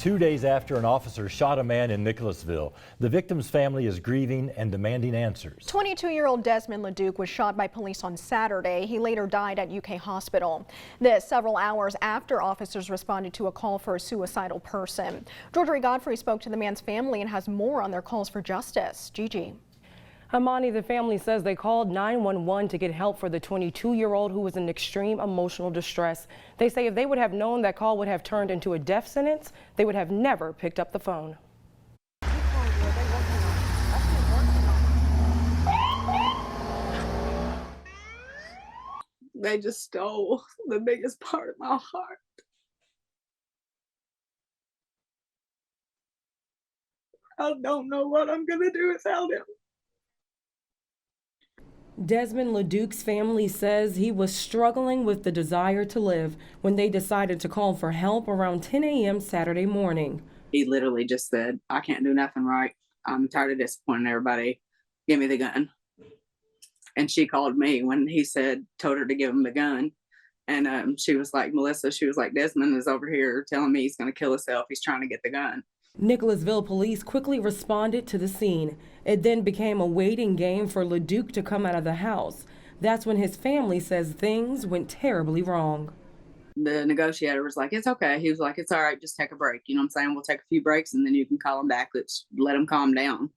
2 days after an officer shot a man in Nicholasville. The victim's family is grieving and demanding answers. 22-year-old Desman Laduke was shot by police on Saturday. He later died at UK Hospital. This several hours after officers responded to a call for a suicidal person. Georgia Godfrey spoke to the man's family and has more on their calls for justice. Gigi. Amani, the family says they called 911 to get help for the 22-year-old who was in extreme emotional distress. They say if they would have known that call would have turned into a death sentence, they would have never picked up the phone. They just stole the biggest part of my heart. I don't know what I'm gonna do without him. Desman Laduke's family says he was struggling with the desire to live when they decided to call for help around 10 a.m. Saturday morning. He literally just said, I can't do nothing right. I'm tired of disappointing everybody. Give me the gun. And she called me when he told her to give him the gun. And she was like, Melissa, she was like, Desmond is over here telling me he's going to kill himself. He's trying to get the gun. Nicholasville police quickly responded to the scene. It then became a waiting game for Laduke to come out of the house. That's when his family says things went terribly wrong. The negotiator was like, it's okay. He was like, it's all right. Just take a break. You know what I'm saying? We'll take a few breaks and then you can call him back. Let's let him calm down.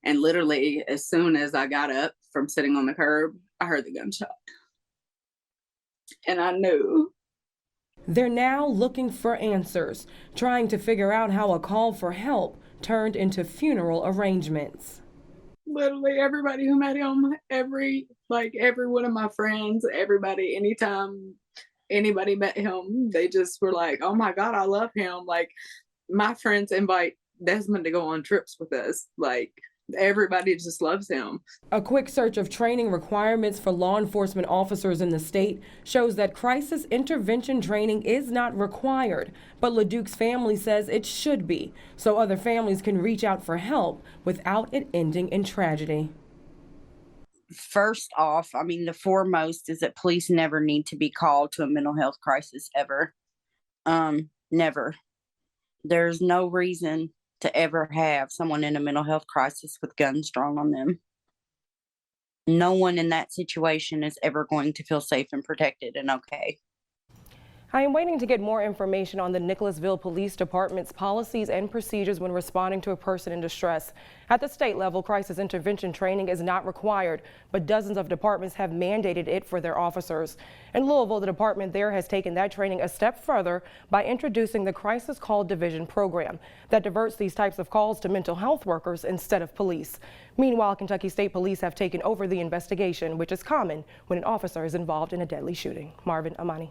And literally, as soon as I got up from sitting on the curb, I heard the gunshot. And I knew. They're now looking for answers, trying to figure out how a call for help turned into funeral arrangements. Literally everybody who met him, every one of my friends, everybody, anytime anybody met him, they just were like, oh my God, I love him. Like, my friends invite Desmond to go on trips with us. Like, everybody just loves him. A quick search of training requirements for law enforcement officers in the state shows that crisis intervention training is not required, but Laduke's family says it should be, so other families can reach out for help without it ending in tragedy. First off, I mean, the foremost is that police never need to be called to a mental health crisis ever. Never. There's no reason to ever have someone in a mental health crisis with guns drawn on them. No one in that situation is ever going to feel safe and protected and okay. I am waiting to get more information on the Nicholasville Police Department's policies and procedures when responding to a person in distress. At the state level, crisis intervention training is not required, but dozens of departments have mandated it for their officers. In Louisville, the department there has taken that training a step further by introducing the Crisis Call Division program that diverts these types of calls to mental health workers instead of police. Meanwhile, Kentucky State Police have taken over the investigation, which is common when an officer is involved in a deadly shooting. Marvin, Amani.